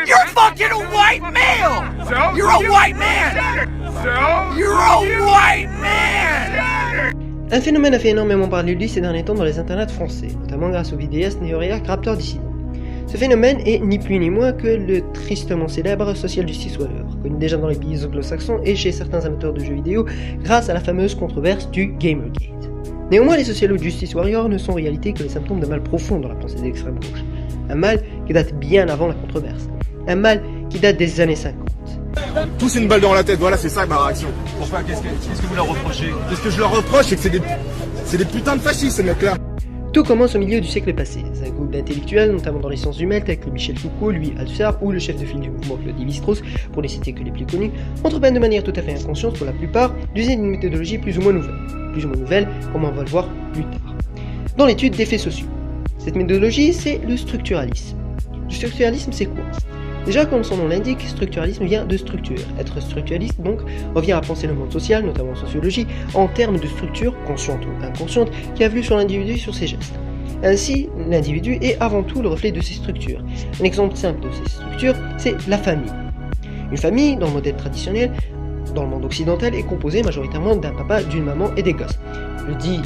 You're fucking a white male! You're a white man! You're a white man! Un phénomène a fait énormément parler de lui ces derniers temps dans les internets français, notamment grâce au vidéaste néo-réac Raptor Dissident. Ce phénomène est ni plus ni moins que le tristement célèbre Social Justice Warrior, connu déjà dans les pays anglo-saxons et chez certains amateurs de jeux vidéo grâce à la fameuse controverse du Gamergate. Néanmoins, les Social Justice Warriors ne sont en réalité que les symptômes d'un mal profond dans la pensée d'extrême gauche. Un mal qui date bien avant la controverse. Un mal qui date des années 50. Tous une balle dans la tête, voilà, c'est ça ma réaction. Pourquoi qu'est-ce que vous leur reprochez? Qu'est-ce que je leur reproche, c'est que c'est des putains de fascistes, ces mecs-là. Tout commence au milieu du siècle passé. C'est un groupe d'intellectuels, notamment dans les sciences humaines, tels que Michel Foucault, Louis Althusser ou le chef de file du mouvement Claude Lévi-Strauss, pour ne citer que les plus connus, entreprennent de manière tout à fait inconsciente pour la plupart d'user une méthodologie plus ou moins nouvelle. Plus ou moins nouvelle, comme on va le voir plus tard. Dans l'étude des faits sociaux. Cette méthodologie, c'est le structuralisme. Le structuralisme, c'est quoi? Déjà, comme son nom l'indique, structuralisme vient de structure. Être structuraliste, donc, revient à penser le monde social, notamment en sociologie, en termes de structure, consciente ou inconsciente, qui influe sur l'individu et sur ses gestes. Ainsi, l'individu est avant tout le reflet de ces structures. Un exemple simple de ces structures, c'est la famille. Une famille, dans le modèle traditionnel, dans le monde occidental, est composée majoritairement d'un papa, d'une maman et des gosses. Je dis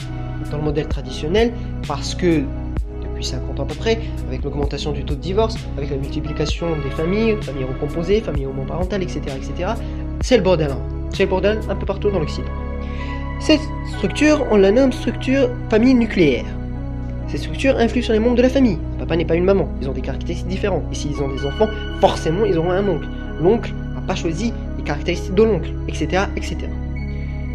dans le modèle traditionnel parce que depuis 50 ans à peu près, avec l'augmentation du taux de divorce, avec la multiplication des familles recomposées, familles homoparentales, etc., c'est le bordel. C'est le bordel un peu partout dans l'Occident. Cette structure, on la nomme structure famille nucléaire. Ces structures influent sur les membres de la famille. Un papa n'est pas une maman, ils ont des caractéristiques différentes. Et s'ils ont des enfants, forcément ils auront un oncle. L'oncle n'a pas choisi les caractéristiques de l'oncle, etc., etc.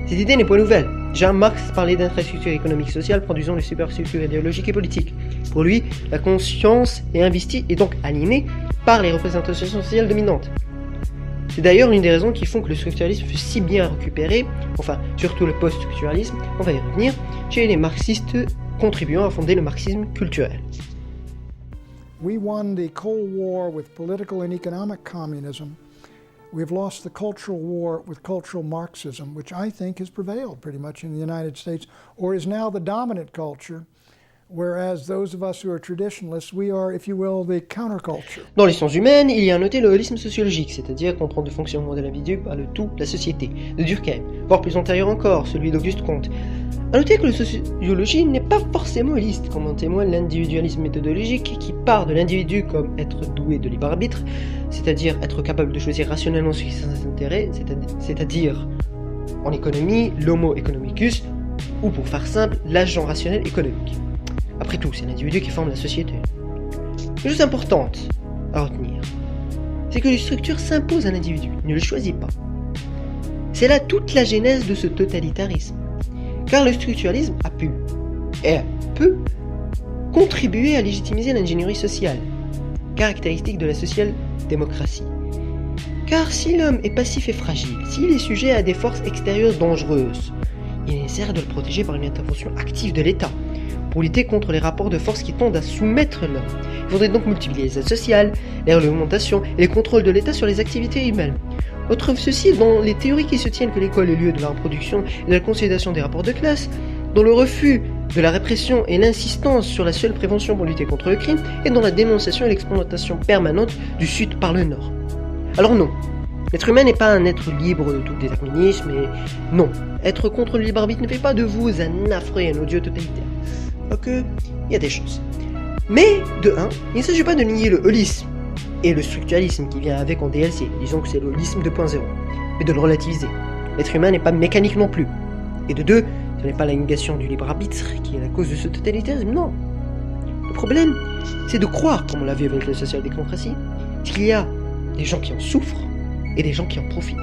Cette idée n'est pas nouvelle. Déjà, Marx parlait d'infrastructure économique et sociale produisant des superstructures idéologiques et politiques. Pour lui, la conscience est investie et donc aliénée par les représentations sociales dominantes. C'est d'ailleurs l'une des raisons qui font que le structuralisme fut si bien récupéré, enfin surtout le post-structuralisme, on va y revenir, chez les marxistes contribuant à fonder le marxisme culturel. We won the Cold War with political and economic communism. We've lost the cultural war with cultural Marxism, which I think has prevailed pretty much in the United States, or is now the dominant culture, whereas those of us who are traditionalists, we are, if you will, the counterculture. Dans les sciences humaines, il y a à noter le holisme sociologique, c'est-à-dire comprendre le fonctionnement de l'individu par le tout, la société, de Durkheim, voire plus antérieur encore, celui d'Auguste Comte. À noter que la sociologie n'est pas forcément holiste, comme en témoigne l'individualisme méthodologique qui part de l'individu comme être doué de libre arbitre, c'est-à-dire être capable de choisir rationnellement ce qui s'intéresse, c'est-à-dire en économie, l'homo economicus, ou pour faire simple, l'agent rationnel économique. Après tout, c'est l'individu qui forme la société. Une chose importante à retenir, c'est que les structures s'imposent à l'individu, il ne le choisit pas. C'est là toute la genèse de ce totalitarisme. Car le structuralisme a pu, et peut, contribuer à légitimiser l'ingénierie sociale, caractéristique de la social-démocratie. Car si l'homme est passif et fragile, s'il est sujet à des forces extérieures dangereuses, il est nécessaire de le protéger par une intervention active de l'État, pour lutter contre les rapports de force qui tendent à soumettre l'homme. Il faudrait donc multiplier les aides sociales, les réglementations et les contrôles de l'État sur les activités humaines. On trouve ceci dans les théories qui soutiennent que l'école est lieu de la reproduction et de la consolidation des rapports de classe, dans le refus de la répression et l'insistance sur la seule prévention pour lutter contre le crime, et dans la dénonciation et l'exploitation permanente du Sud par le Nord. Alors non, l'être humain n'est pas un être libre de tout déterminisme, et non, être contre le libre arbitre ne fait pas de vous un affreux et un odieux totalitaire. Ok, il y a des choses. Mais, de un, il ne s'agit pas de nier le holisme, et le structuralisme qui vient avec en DLC, disons que c'est le holisme 2.0, mais de le relativiser. L'être humain n'est pas mécanique non plus. Et de deux, ce n'est pas la négation du libre arbitre qui est la cause de ce totalitarisme, non. Le problème, c'est de croire, comme on l'a vu avec la social-démocratie, qu'il y a des gens qui en souffrent et des gens qui en profitent.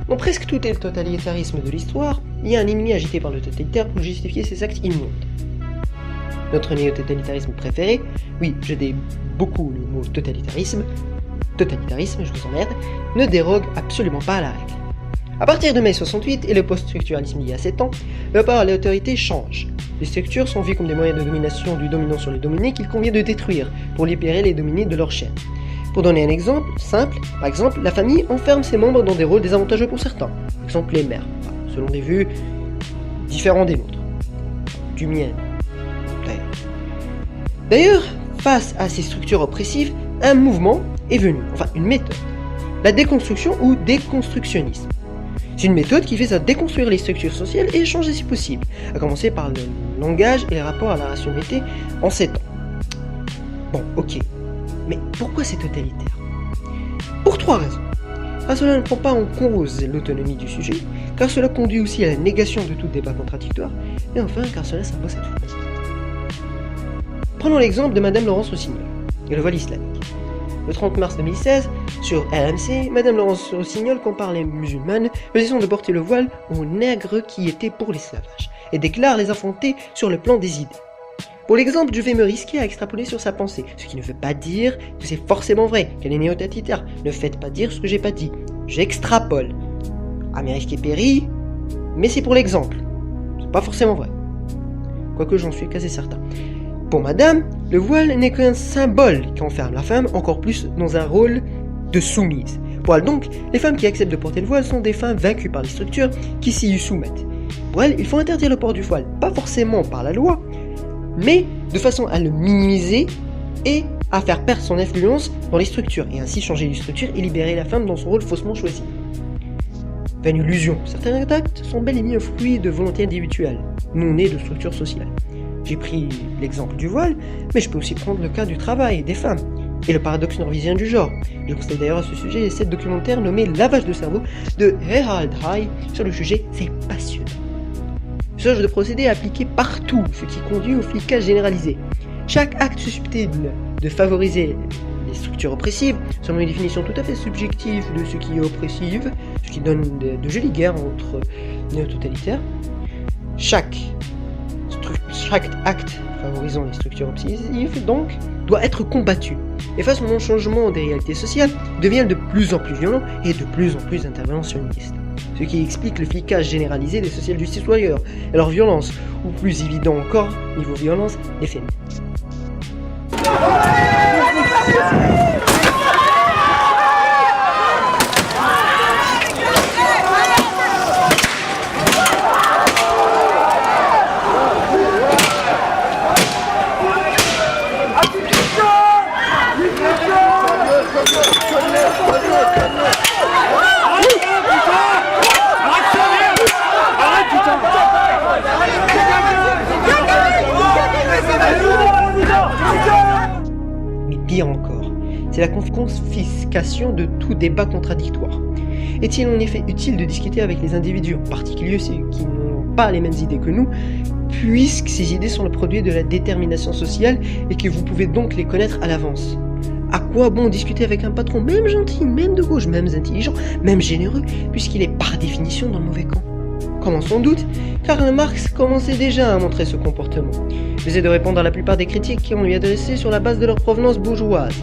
Dans presque tout le totalitarisme de l'histoire, il y a un ennemi agité par le totalitaire pour justifier ses actes immondes. Notre néo-totalitarisme préféré, oui, je dis beaucoup le mot totalitarisme, je vous emmerde, ne dérogue absolument pas à la règle. À partir de mai 68 et le post-structuralisme il y a 7 ans, le rapport à l'autorité change. Les structures sont vues comme des moyens de domination du dominant sur les dominés qu'il convient de détruire pour libérer les dominés de leur chaîne. Pour donner un exemple simple, par exemple, la famille enferme ses membres dans des rôles désavantageux pour certains, par exemple les mères, selon des vues différentes des nôtres, du mien. D'ailleurs, face à ces structures oppressives, un mouvement est venu, enfin une méthode. La déconstruction ou déconstructionnisme. C'est une méthode qui vise à déconstruire les structures sociales et changer si possible, à commencer par le langage et les rapports à la rationalité en 7 ans. Bon, ok, mais pourquoi c'est totalitaire? Pour 3 raisons. Car cela ne prend pas en cause l'autonomie du sujet, car cela conduit aussi à la négation de tout débat contradictoire, et enfin car cela s'impose à tout le monde. Prenons l'exemple de Madame Laurence Rossignol et le voile islamique. Le 30 mars 2016, sur RMC, Madame Laurence Rossignol compare les musulmanes choisissant de porter le voile aux nègres qui étaient pour l'esclavage, et déclare les affronter sur le plan des idées. Pour l'exemple, je vais me risquer à extrapoler sur sa pensée, ce qui ne veut pas dire que c'est forcément vrai, qu'elle est néo-totalitaire. Ne faites pas dire ce que j'ai pas dit. J'extrapole. À mes risques et périls, mais c'est pour l'exemple. C'est pas forcément vrai. Quoique j'en suis quasi certain. Pour madame, le voile n'est qu'un symbole qui enferme la femme encore plus dans un rôle de soumise. Pour elle donc, les femmes qui acceptent de porter le voile sont des femmes vaincues par les structures qui s'y soumettent. Pour elle, il faut interdire le port du voile, pas forcément par la loi, mais de façon à le minimiser et à faire perdre son influence dans les structures, et ainsi changer les structures et libérer la femme dans son rôle faussement choisi. Vaine illusion, certains actes sont bel et bien un fruit de volonté individuelle, non nés de structures sociales. J'ai pris l'exemple du voile, mais je peux aussi prendre le cas du travail des femmes, et le paradoxe norvégien du genre. Je conseille d'ailleurs à ce sujet les 7 documentaires nommés Lavage de cerveau de Harald High sur le sujet, c'est passionnant. Ce genre de procédé est appliqué partout, ce qui conduit au flicage généralisé. Chaque acte susceptible de favoriser les structures oppressives, selon une définition tout à fait subjective de ce qui est oppressive, ce qui donne de jolies guerres entre néo-totalitaires, chaque acte favorisant les structures oppressives, donc, doit être combattu. Et face au changement des réalités sociales, devient de plus en plus violent et de plus en plus interventionniste. Ce qui explique le flicage généralisé des social-justice warriors et leur violence, ou plus évident encore, niveau violence, des féministes. Mais pire encore, c'est la confiscation de tout débat contradictoire. Est-il en effet utile de discuter avec les individus, en particulier ceux qui n'ont pas les mêmes idées que nous, puisque ces idées sont le produit de la détermination sociale et que vous pouvez donc les connaître à l'avance? À quoi bon discuter avec un patron, même gentil, même de gauche, même intelligent, même généreux, puisqu'il est par définition dans le mauvais camp? Comment sans doute, Karl Marx commençait déjà à montrer ce comportement. J'essaie de répondre à la plupart des critiques qu'on lui adressait sur la base de leur provenance bourgeoise.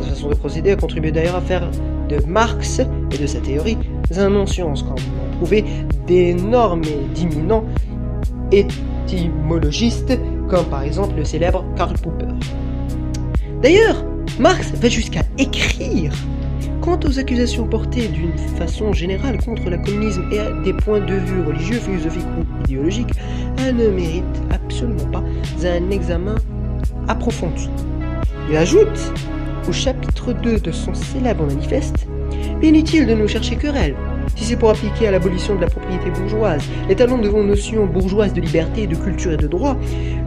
Sa façon de procéder a contribué d'ailleurs à faire de Marx et de sa théorie un non-science, comme l'ont prouvé d'énormes et d'imminents étymologistes, comme par exemple le célèbre Karl Popper. D'ailleurs, Marx va jusqu'à écrire: quant aux accusations portées d'une façon générale contre le communisme et à des points de vue religieux, philosophiques ou idéologiques, elles ne méritent absolument pas un examen approfondi. Il ajoute, au chapitre 2 de son célèbre manifeste, « Inutile de nous chercher querelle. Si c'est pour appliquer à l'abolition de la propriété bourgeoise les talons de vos notions bourgeoises de liberté, de culture et de droit,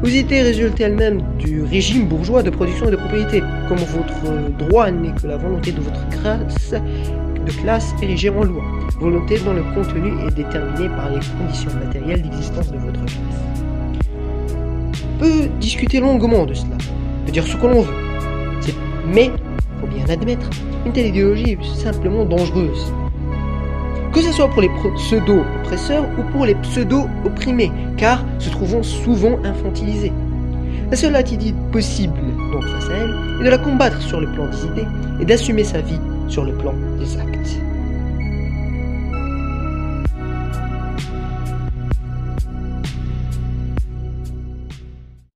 vos idées résultent elles-mêmes du régime bourgeois de production et de propriété, comme votre droit n'est que la volonté de votre classe érigée en loi, volonté dont le contenu est déterminé par les conditions matérielles d'existence de votre classe. » On peut discuter longuement de cela, on peut dire ce que l'on veut, mais, faut bien l'admettre, une telle idéologie est simplement dangereuse. Que ce soit pour les pseudo-oppresseurs ou pour les pseudo-opprimés, car se trouvant souvent infantilisés. La seule attitude possible, donc face à elle, est de la combattre sur le plan des idées et d'assumer sa vie sur le plan des actes.